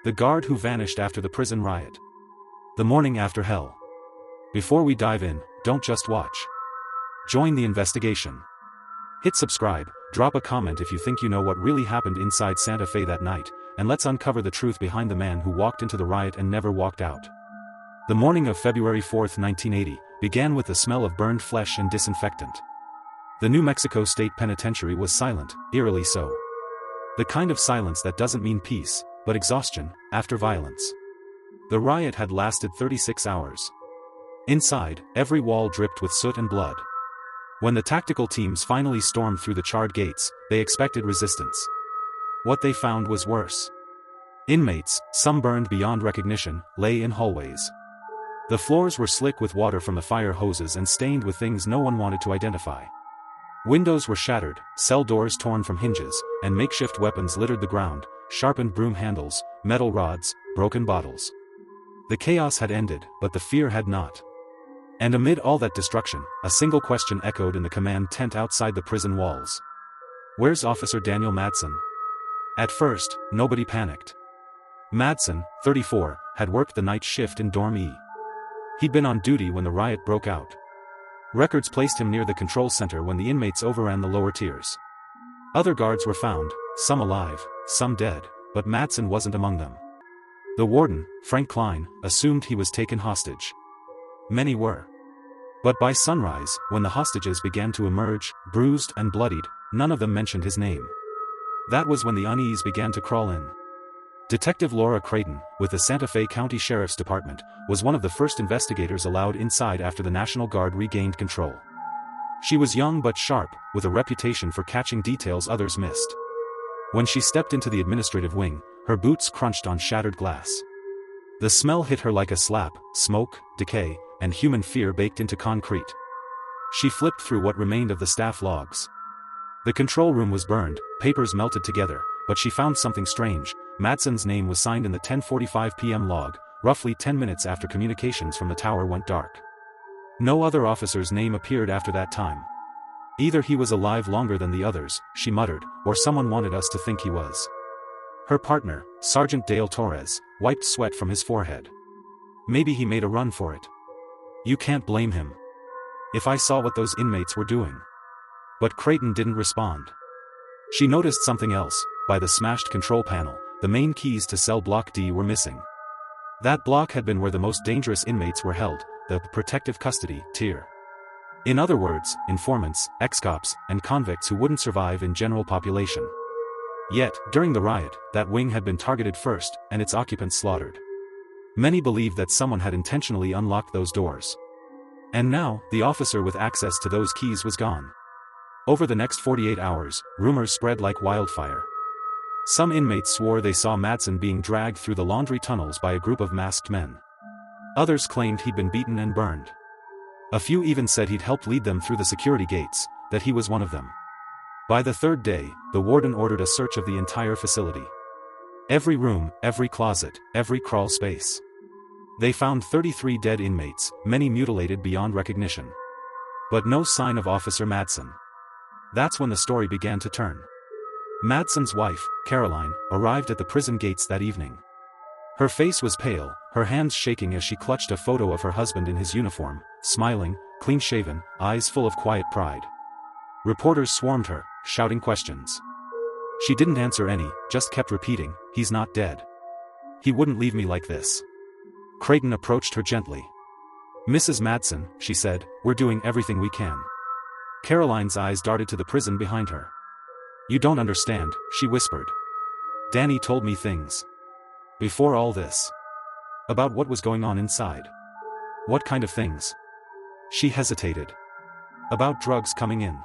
The guard who vanished after the prison riot. The morning after hell. Before we dive in, don't just watch. Join the investigation. Hit subscribe, drop a comment if you think you know what really happened inside Santa Fe that night, and let's uncover the truth behind the man who walked into the riot and never walked out. The morning of February 4, 1980, began with the smell of burned flesh and disinfectant. The New Mexico State Penitentiary was silent, eerily so. The kind of silence that doesn't mean peace, but exhaustion, after violence. The riot had lasted 36 hours. Inside, every wall dripped with soot and blood. When the tactical teams finally stormed through the charred gates, they expected resistance. What they found was worse. Inmates, some burned beyond recognition, lay in hallways. The floors were slick with water from the fire hoses and stained with things no one wanted to identify. Windows were shattered, cell doors torn from hinges, and makeshift weapons littered the ground, sharpened broom handles, metal rods, broken bottles. The chaos had ended, but the fear had not. And amid all that destruction, a single question echoed in the command tent outside the prison walls. "Where's Officer Daniel Madsen?" At first, nobody panicked. Madsen, 34, had worked the night shift in Dorm E. He'd been on duty when the riot broke out. Records placed him near the control center when the inmates overran the lower tiers. Other guards were found, some alive, some dead, but Madsen wasn't among them. The warden, Frank Klein, assumed he was taken hostage. Many were. But by sunrise, when the hostages began to emerge, bruised and bloodied, none of them mentioned his name. That was when the unease began to crawl in. Detective Laura Creighton, with the Santa Fe County Sheriff's Department, was one of the first investigators allowed inside after the National Guard regained control. She was young but sharp, with a reputation for catching details others missed. When she stepped into the administrative wing, her boots crunched on shattered glass. The smell hit her like a slap, smoke, decay, and human fear baked into concrete. She flipped through what remained of the staff logs. The control room was burned, papers melted together, but she found something strange. Madsen's name was signed in the 10:45 p.m. log, roughly 10 minutes after communications from the tower went dark. No other officer's name appeared after that time. Either he was alive longer than the others, she muttered, or someone wanted us to think he was. Her partner, Sergeant Dale Torres, wiped sweat from his forehead. Maybe he made a run for it. You can't blame him. If I saw what those inmates were doing. But Creighton didn't respond. She noticed something else. By the smashed control panel, the main keys to cell block D were missing. That block had been where the most dangerous inmates were held, the protective custody tier. In other words, informants, ex-cops, and convicts who wouldn't survive in general population. Yet, during the riot, that wing had been targeted first, and its occupants slaughtered. Many believed that someone had intentionally unlocked those doors. And now, the officer with access to those keys was gone. Over the next 48 hours, rumors spread like wildfire. Some inmates swore they saw Madsen being dragged through the laundry tunnels by a group of masked men. Others claimed he'd been beaten and burned. A few even said he'd helped lead them through the security gates, that he was one of them. By the third day, the warden ordered a search of the entire facility. Every room, every closet, every crawl space. They found 33 dead inmates, many mutilated beyond recognition. But no sign of Officer Madsen. That's when the story began to turn. Madsen's wife, Caroline, arrived at the prison gates that evening. Her face was pale, her hands shaking as she clutched a photo of her husband in his uniform, smiling, clean-shaven, eyes full of quiet pride. Reporters swarmed her, shouting questions. She didn't answer any, just kept repeating, "He's not dead. He wouldn't leave me like this." Creighton approached her gently. "Mrs. Madsen," she said, "we're doing everything we can." Caroline's eyes darted to the prison behind her. "You don't understand," she whispered. "Danny told me things. Before all this. About what was going on inside." "What kind of things?" She hesitated. "About drugs coming in.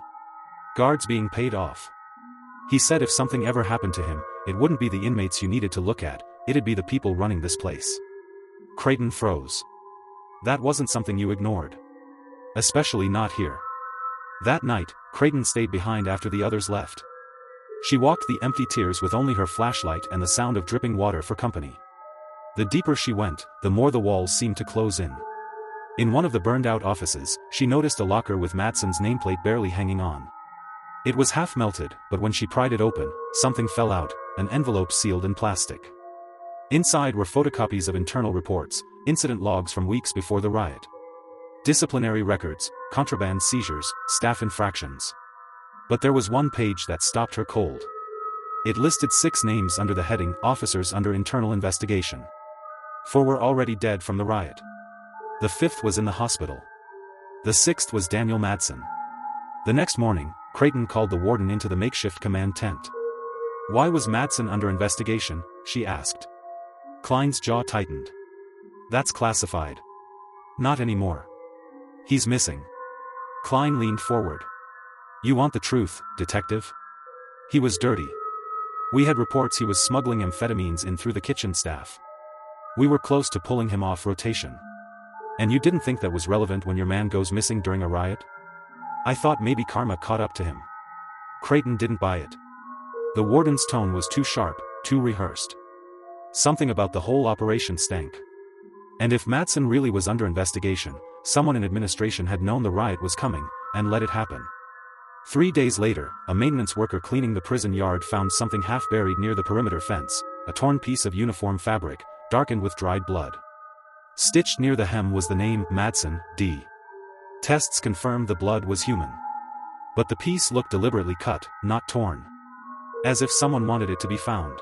Guards being paid off. He said if something ever happened to him, it wouldn't be the inmates you needed to look at, it'd be the people running this place." Creighton froze. That wasn't something you ignored. Especially not here. That night, Creighton stayed behind after the others left. She walked the empty tiers with only her flashlight and the sound of dripping water for company. The deeper she went, the more the walls seemed to close in. In one of the burned-out offices, she noticed a locker with Madsen's nameplate barely hanging on. It was half-melted, but when she pried it open, something fell out, an envelope sealed in plastic. Inside were photocopies of internal reports, incident logs from weeks before the riot. Disciplinary records, contraband seizures, staff infractions. But there was one page that stopped her cold. It listed 6 names under the heading Officers under Internal Investigation. 4 were already dead from the riot. The 5th was in the hospital. The 6th was Daniel Madsen. The next morning, Creighton called the warden into the makeshift command tent. Why was Madsen under investigation, she asked. Klein's jaw tightened. That's classified. Not anymore. He's missing. Klein leaned forward. You want the truth, detective? He was dirty. We had reports he was smuggling amphetamines in through the kitchen staff. We were close to pulling him off rotation. And you didn't think that was relevant when your man goes missing during a riot? I thought maybe karma caught up to him. Creighton didn't buy it. The warden's tone was too sharp, too rehearsed. Something about the whole operation stank. And if Madsen really was under investigation, someone in administration had known the riot was coming, and let it happen. 3 days later, a maintenance worker cleaning the prison yard found something half buried near the perimeter fence, a torn piece of uniform fabric, darkened with dried blood. Stitched near the hem was the name Madsen, D. Tests confirmed the blood was human. But the piece looked deliberately cut, not torn. As if someone wanted it to be found.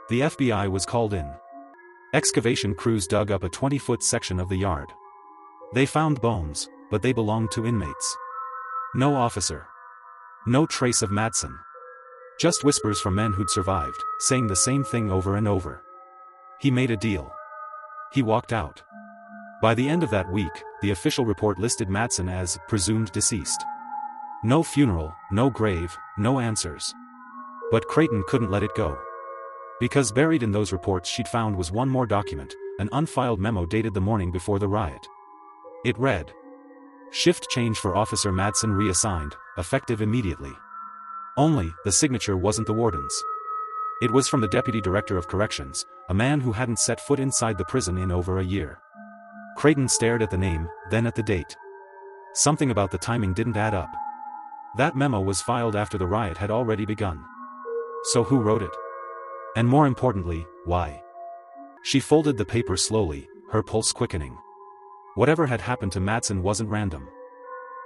The FBI was called in. Excavation crews dug up a 20-foot section of the yard. They found bones, but they belonged to inmates. No officer. No trace of Madsen. Just whispers from men who'd survived, saying the same thing over and over. He made a deal. He walked out. By the end of that week, the official report listed Madsen as presumed deceased. No funeral, no grave, no answers. But Creighton couldn't let it go. Because buried in those reports she'd found was one more document, an unfiled memo dated the morning before the riot. It read, "Shift change for Officer Madsen reassigned, effective immediately." Only, the signature wasn't the warden's. It was from the Deputy Director of Corrections, a man who hadn't set foot inside the prison in over a year. Creighton stared at the name, then at the date. Something about the timing didn't add up. That memo was filed after the riot had already begun. So who wrote it? And more importantly, why? She folded the paper slowly, her pulse quickening. Whatever had happened to Madsen wasn't random.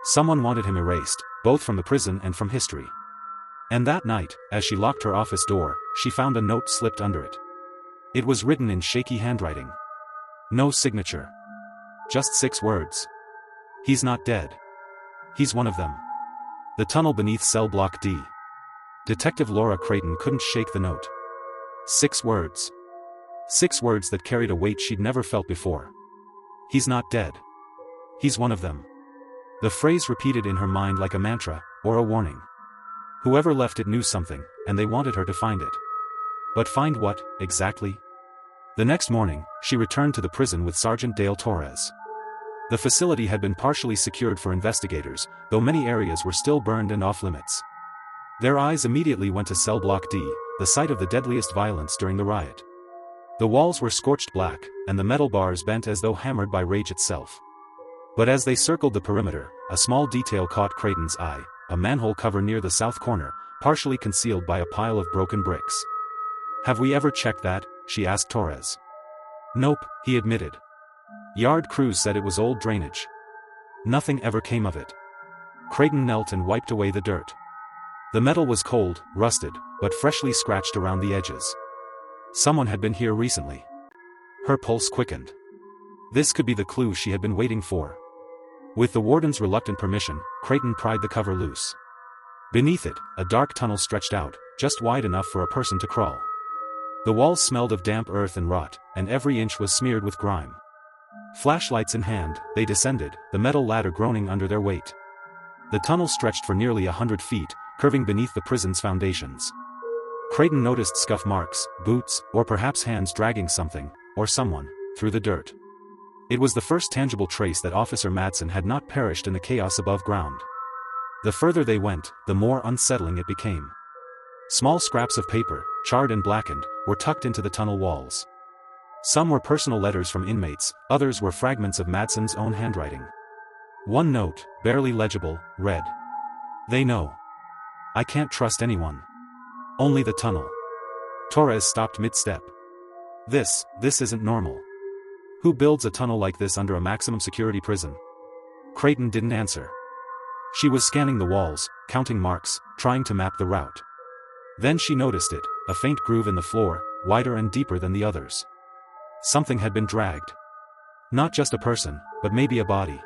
Someone wanted him erased, both from the prison and from history. And that night, as she locked her office door, she found a note slipped under it. It was written in shaky handwriting. No signature. Just 6 words. He's not dead. He's one of them. The tunnel beneath cell block D. Detective Laura Creighton couldn't shake the note. 6 words. 6 words that carried a weight she'd never felt before. He's not dead. He's one of them. The phrase repeated in her mind like a mantra, or a warning. Whoever left it knew something, and they wanted her to find it. But find what, exactly? The next morning, she returned to the prison with Sergeant Dale Torres. The facility had been partially secured for investigators, though many areas were still burned and off-limits. Their eyes immediately went to cell block D, the site of the deadliest violence during the riot. The walls were scorched black, and the metal bars bent as though hammered by rage itself. But as they circled the perimeter, a small detail caught Creighton's eye, a manhole cover near the south corner, partially concealed by a pile of broken bricks. "Have we ever checked that?" she asked Torres. "Nope," he admitted. "Yard crews said it was old drainage. Nothing ever came of it." Creighton knelt and wiped away the dirt. The metal was cold, rusted, but freshly scratched around the edges. Someone had been here recently. Her pulse quickened. This could be the clue she had been waiting for. With the warden's reluctant permission, Creighton pried the cover loose. Beneath it, a dark tunnel stretched out, just wide enough for a person to crawl. The walls smelled of damp earth and rot, and every inch was smeared with grime. Flashlights in hand, they descended, the metal ladder groaning under their weight. The tunnel stretched for nearly 100 feet, curving beneath the prison's foundations. Creighton noticed scuff marks, boots, or perhaps hands dragging something, or someone, through the dirt. It was the first tangible trace that Officer Madsen had not perished in the chaos above ground. The further they went, the more unsettling it became. Small scraps of paper, charred and blackened, were tucked into the tunnel walls. Some were personal letters from inmates, others were fragments of Madsen's own handwriting. One note, barely legible, read, "They know. I can't trust anyone. Only the tunnel." Torres stopped mid-step. This isn't normal. Who builds a tunnel like this under a maximum security prison? Creighton didn't answer. She was scanning the walls, counting marks, trying to map the route. Then she noticed it, a faint groove in the floor, wider and deeper than the others. Something had been dragged. Not just a person, but maybe a body.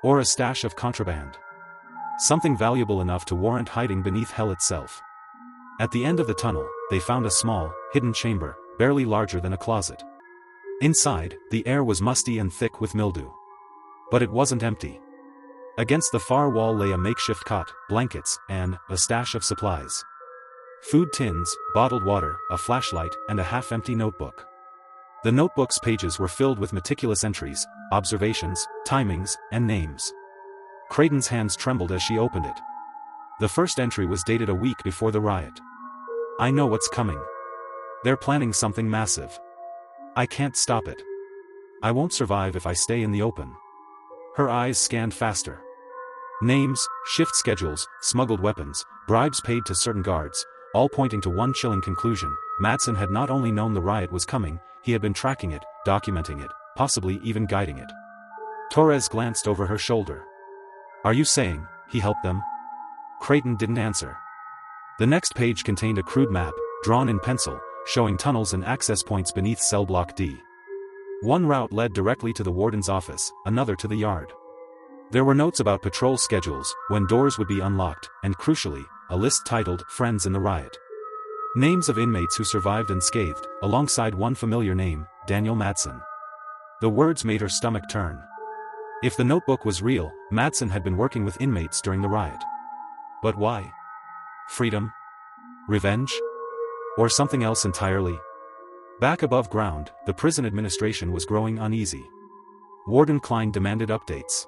Or a stash of contraband. Something valuable enough to warrant hiding beneath hell itself. At the end of the tunnel, they found a small, hidden chamber, barely larger than a closet. Inside, the air was musty and thick with mildew. But it wasn't empty. Against the far wall lay a makeshift cot, blankets, and a stash of supplies. Food tins, bottled water, a flashlight, and a half-empty notebook. The notebook's pages were filled with meticulous entries, observations, timings, and names. Creighton's hands trembled as she opened it. The first entry was dated a week before the riot. "I know what's coming. They're planning something massive. I can't stop it. I won't survive if I stay in the open." Her eyes scanned faster. Names, shift schedules, smuggled weapons, bribes paid to certain guards, all pointing to one chilling conclusion: Madsen had not only known the riot was coming, he had been tracking it, documenting it, possibly even guiding it. Torres glanced over her shoulder. "Are you saying he helped them?" Creighton didn't answer. The next page contained a crude map, drawn in pencil, showing tunnels and access points beneath cell block D. One route led directly to the warden's office, another to the yard. There were notes about patrol schedules, when doors would be unlocked, and crucially, a list titled "Friends in the Riot." Names of inmates who survived unscathed, alongside one familiar name, Daniel Madsen. The words made her stomach turn. If the notebook was real, Madsen had been working with inmates during the riot. But why? Freedom? Revenge? Or something else entirely? Back above ground, the prison administration was growing uneasy. Warden Klein demanded updates.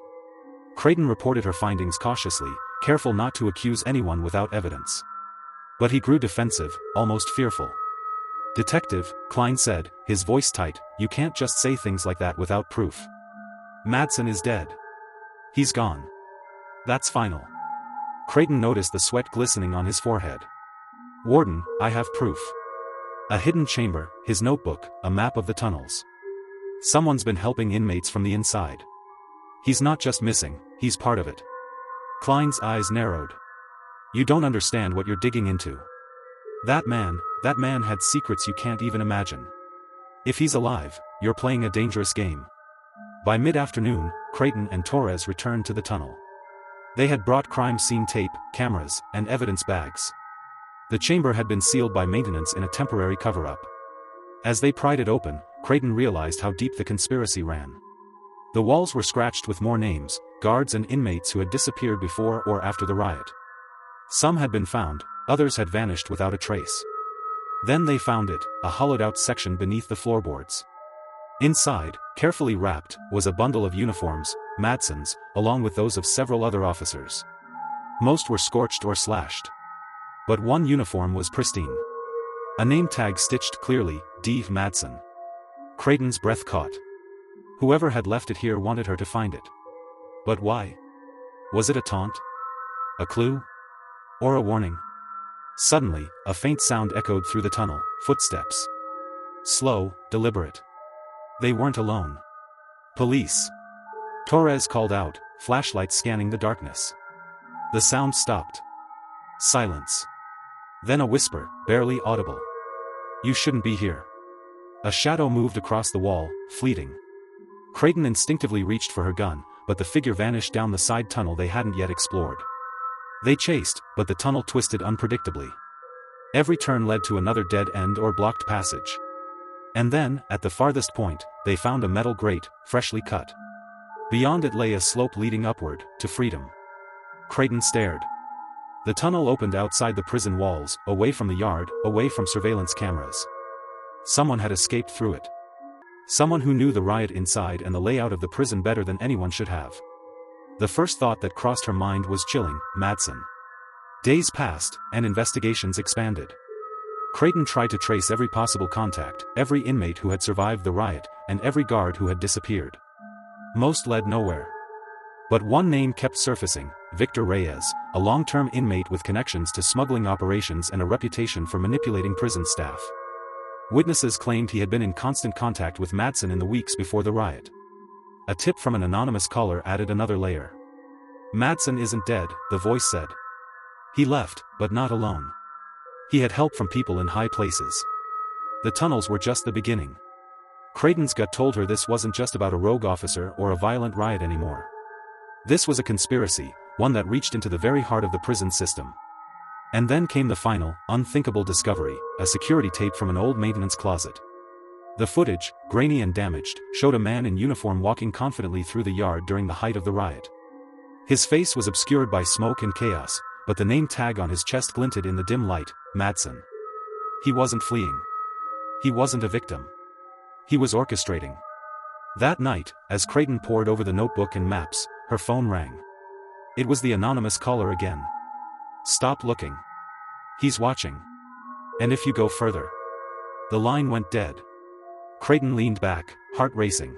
Creighton reported her findings cautiously, careful not to accuse anyone without evidence. But he grew defensive, almost fearful. "Detective," Klein said, his voice tight, "you can't just say things like that without proof. Madsen is dead. He's gone. That's final." Creighton noticed the sweat glistening on his forehead. "Warden, I have proof. A hidden chamber, his notebook, a map of the tunnels. Someone's been helping inmates from the inside. He's not just missing, he's part of it." Klein's eyes narrowed. "You don't understand what you're digging into. That man had secrets you can't even imagine. If he's alive, you're playing a dangerous game." By mid-afternoon, Creighton and Torres returned to the tunnel. They had brought crime scene tape, cameras, and evidence bags. The chamber had been sealed by maintenance in a temporary cover-up. As they pried it open, Creighton realized how deep the conspiracy ran. The walls were scratched with more names, guards and inmates who had disappeared before or after the riot. Some had been found, others had vanished without a trace. Then they found it, a hollowed-out section beneath the floorboards. Inside, carefully wrapped, was a bundle of uniforms, Madsen's, along with those of several other officers. Most were scorched or slashed. But one uniform was pristine. A name tag stitched clearly, D. Madsen. Creighton's breath caught. Whoever had left it here wanted her to find it. But why? Was it a taunt? A clue? Or a warning? Suddenly, a faint sound echoed through the tunnel, footsteps. Slow, deliberate. They weren't alone. "Police!" Torres called out, flashlight scanning the darkness. The sound stopped. Silence. Then a whisper, barely audible. "You shouldn't be here." A shadow moved across the wall, fleeting. Creighton instinctively reached for her gun, but the figure vanished down the side tunnel they hadn't yet explored. They chased, but the tunnel twisted unpredictably. Every turn led to another dead end or blocked passage. And then, at the farthest point, they found a metal grate, freshly cut. Beyond it lay a slope leading upward, to freedom. Creighton stared. The tunnel opened outside the prison walls, away from the yard, away from surveillance cameras. Someone had escaped through it. Someone who knew the riot inside and the layout of the prison better than anyone should have. The first thought that crossed her mind was chilling: Madsen. Days passed, and investigations expanded. Creighton tried to trace every possible contact, every inmate who had survived the riot, and every guard who had disappeared. Most led nowhere. But one name kept surfacing: Victor Reyes, a long-term inmate with connections to smuggling operations and a reputation for manipulating prison staff. Witnesses claimed he had been in constant contact with Madsen in the weeks before the riot. A tip from an anonymous caller added another layer. Madsen isn't dead, the voice said. He left, but not alone. He had help from people in high places. The tunnels were just the beginning. Creighton's gut told her this wasn't just about a rogue officer or a violent riot anymore. This was a conspiracy, one that reached into the very heart of the prison system. And then came the final, unthinkable discovery, a security tape from an old maintenance closet. The footage, grainy and damaged, showed a man in uniform walking confidently through the yard during the height of the riot. His face was obscured by smoke and chaos, but the name tag on his chest glinted in the dim light, Madsen. He wasn't fleeing. He wasn't a victim. He was orchestrating. That night, as Creighton pored over the notebook and maps, her phone rang. It was the anonymous caller again. Stop looking. He's watching. And if you go further. The line went dead. Creighton leaned back, heart racing.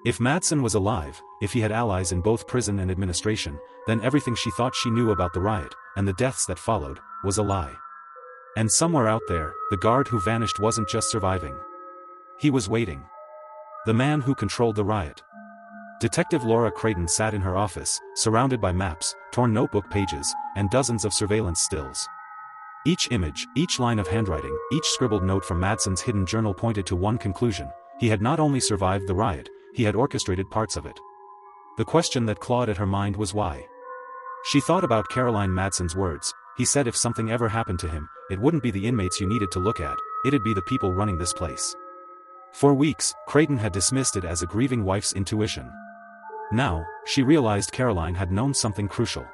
If Madsen was alive, if he had allies in both prison and administration, then everything she thought she knew about the riot, and the deaths that followed, was a lie. And somewhere out there, the guard who vanished wasn't just surviving. He was waiting. The man who controlled the riot. Detective Laura Creighton sat in her office, surrounded by maps, torn notebook pages, and dozens of surveillance stills. Each image, each line of handwriting, each scribbled note from Madsen's hidden journal pointed to one conclusion: he had not only survived the riot, he had orchestrated parts of it. The question that clawed at her mind was why. She thought about Caroline Madsen's words. He said if something ever happened to him, it wouldn't be the inmates you needed to look at, it'd be the people running this place. For weeks, Creighton had dismissed it as a grieving wife's intuition. Now, she realized Caroline had known something crucial.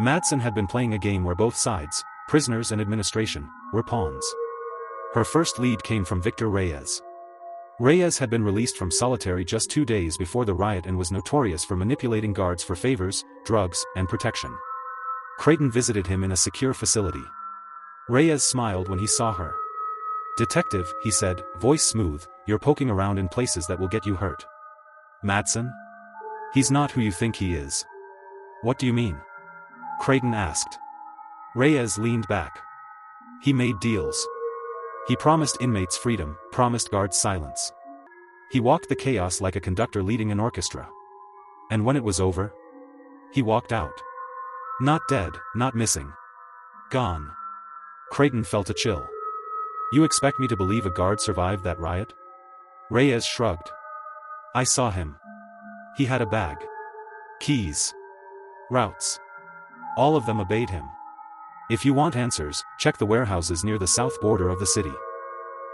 Madsen had been playing a game where both sides, prisoners and administration, were pawns. Her first lead came from Victor Reyes. Reyes had been released from solitary just 2 days before the riot and was notorious for manipulating guards for favors, drugs, and protection. Creighton visited him in a secure facility. Reyes smiled when he saw her. "Detective," he said, voice smooth, "you're poking around in places that will get you hurt." "Madsen? He's not who you think he is." "What do you mean?" Creighton asked. Reyes leaned back. "He made deals. He promised inmates freedom, promised guards silence. He walked the chaos like a conductor leading an orchestra. And when it was over, he walked out. Not dead, not missing. Gone." Creighton felt a chill. "You expect me to believe a guard survived that riot?" Reyes shrugged. "I saw him. He had a bag. Keys. Routes. All of them obeyed him. If you want answers, check the warehouses near the south border of the city.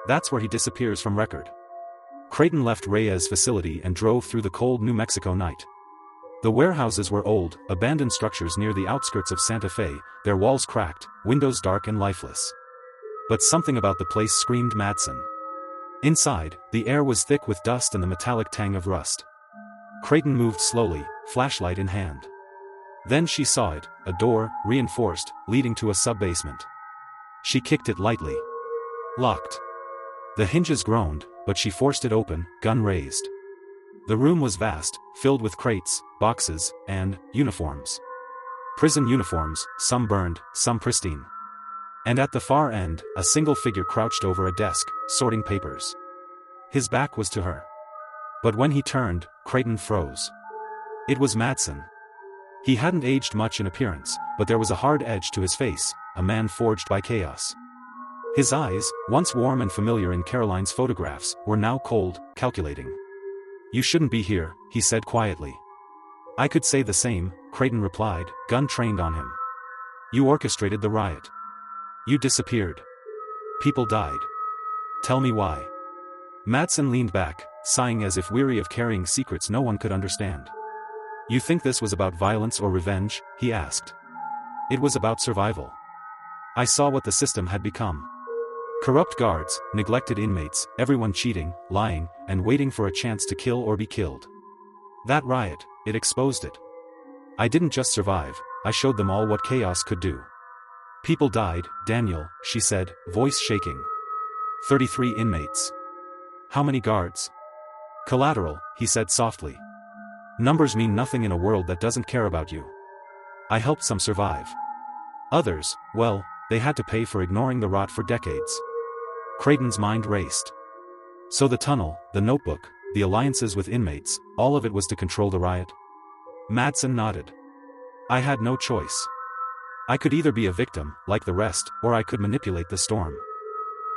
That's where he disappears from record." Creighton left Reyes' facility and drove through the cold New Mexico night. The warehouses were old, abandoned structures near the outskirts of Santa Fe, their walls cracked, windows dark and lifeless. But something about the place screamed Madsen. Inside, the air was thick with dust and the metallic tang of rust. Creighton moved slowly, flashlight in hand. Then she saw it, a door, reinforced, leading to a sub-basement. She kicked it lightly. Locked. The hinges groaned, but she forced it open, gun raised. The room was vast, filled with crates, boxes, and uniforms. Prison uniforms, some burned, some pristine. And at the far end, a single figure crouched over a desk, sorting papers. His back was to her. But when he turned, Creighton froze. It was Madsen. He hadn't aged much in appearance, but there was a hard edge to his face, a man forged by chaos. His eyes, once warm and familiar in Caroline's photographs, were now cold, calculating. "You shouldn't be here," he said quietly. "I could say the same," Creighton replied, gun trained on him. "You orchestrated the riot. You disappeared. People died. Tell me why." Madsen leaned back, sighing as if weary of carrying secrets no one could understand. "You think this was about violence or revenge?" he asked. "It was about survival. I saw what the system had become. Corrupt guards, neglected inmates, everyone cheating, lying, and waiting for a chance to kill or be killed. That riot, it exposed it. I didn't just survive, I showed them all what chaos could do." "People died, Daniel," she said, voice shaking. 33 inmates. "How many guards?" "Collateral," he said softly. "Numbers mean nothing in a world that doesn't care about you. I helped some survive. Others, well, they had to pay for ignoring the rot for decades." Creighton's mind raced. So the tunnel, the notebook, the alliances with inmates, all of it was to control the riot? Madsen nodded. I had no choice. I could either be a victim, like the rest, or I could manipulate the storm.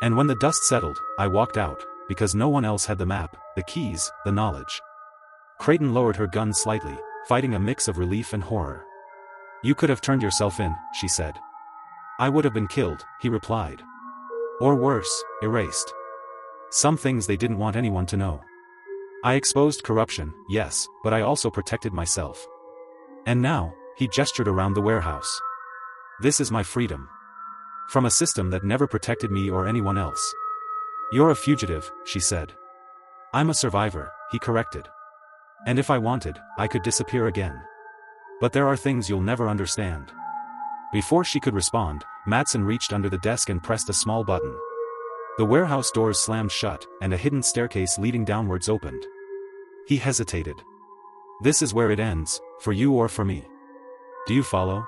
And when the dust settled, I walked out, because no one else had the map, the keys, the knowledge. Creighton lowered her gun slightly, fighting a mix of relief and horror. You could have turned yourself in, she said. I would have been killed, he replied. Or worse, erased. Some things they didn't want anyone to know. I exposed corruption, yes, but I also protected myself. And now, he gestured around the warehouse. This is my freedom. From a system that never protected me or anyone else. You're a fugitive, she said. I'm a survivor, he corrected. And if I wanted, I could disappear again. But there are things you'll never understand. Before she could respond, Madsen reached under the desk and pressed a small button. The warehouse doors slammed shut, and a hidden staircase leading downwards opened. He hesitated. This is where it ends, for you or for me. Do you follow?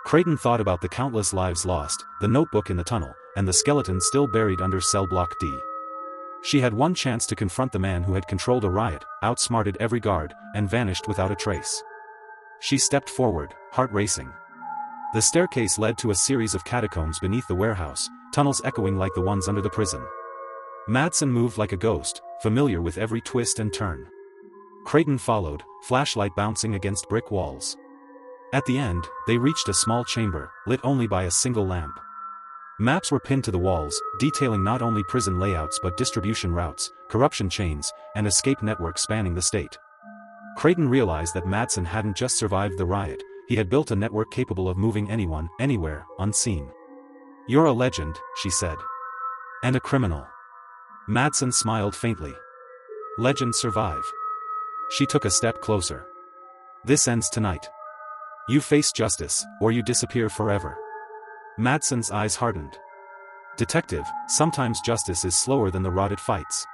Creighton thought about the countless lives lost, the notebook in the tunnel, and the skeleton still buried under cell block D. She had one chance to confront the man who had controlled a riot, outsmarted every guard, and vanished without a trace. She stepped forward, heart racing. The staircase led to a series of catacombs beneath the warehouse, tunnels echoing like the ones under the prison. Madsen moved like a ghost, familiar with every twist and turn. Creighton followed, flashlight bouncing against brick walls. At the end, they reached a small chamber, lit only by a single lamp. Maps were pinned to the walls, detailing not only prison layouts but distribution routes, corruption chains, and escape networks spanning the state. Creighton realized that Madsen hadn't just survived the riot, he had built a network capable of moving anyone, anywhere, unseen. You're a legend, she said. And a criminal. Madsen smiled faintly. Legends survive. She took a step closer. This ends tonight. You face justice, or you disappear forever. Madsen's eyes hardened. Detective, sometimes justice is slower than the rot it fights.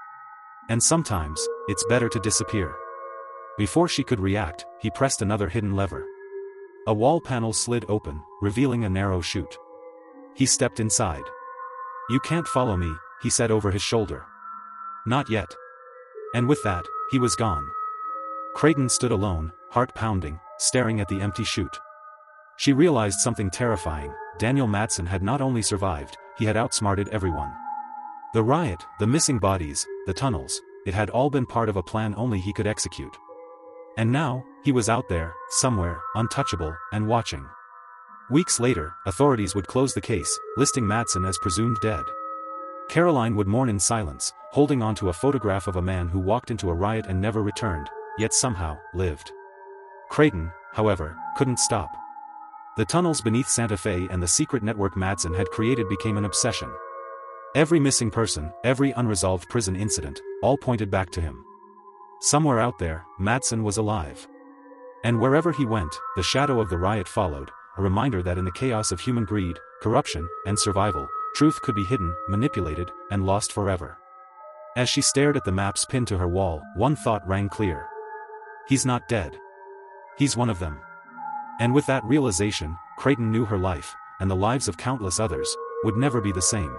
And sometimes, it's better to disappear. Before she could react, he pressed another hidden lever. A wall panel slid open, revealing a narrow chute. He stepped inside. You can't follow me, he said over his shoulder. Not yet. And with that, he was gone. Creighton stood alone, heart pounding, staring at the empty chute. She realized something terrifying. Daniel Madsen had not only survived, he had outsmarted everyone. The riot, the missing bodies, the tunnels, it had all been part of a plan only he could execute. And now, he was out there, somewhere, untouchable, and watching. Weeks later, authorities would close the case, listing Madsen as presumed dead. Caroline would mourn in silence, holding on to a photograph of a man who walked into a riot and never returned, yet somehow, lived. Creighton, however, couldn't stop. The tunnels beneath Santa Fe and the secret network Madsen had created became an obsession. Every missing person, every unresolved prison incident, all pointed back to him. Somewhere out there, Madsen was alive. And wherever he went, the shadow of the riot followed, a reminder that in the chaos of human greed, corruption, and survival, truth could be hidden, manipulated, and lost forever. As she stared at the maps pinned to her wall, one thought rang clear. He's not dead. He's one of them. And with that realization, Creighton knew her life, and the lives of countless others, would never be the same.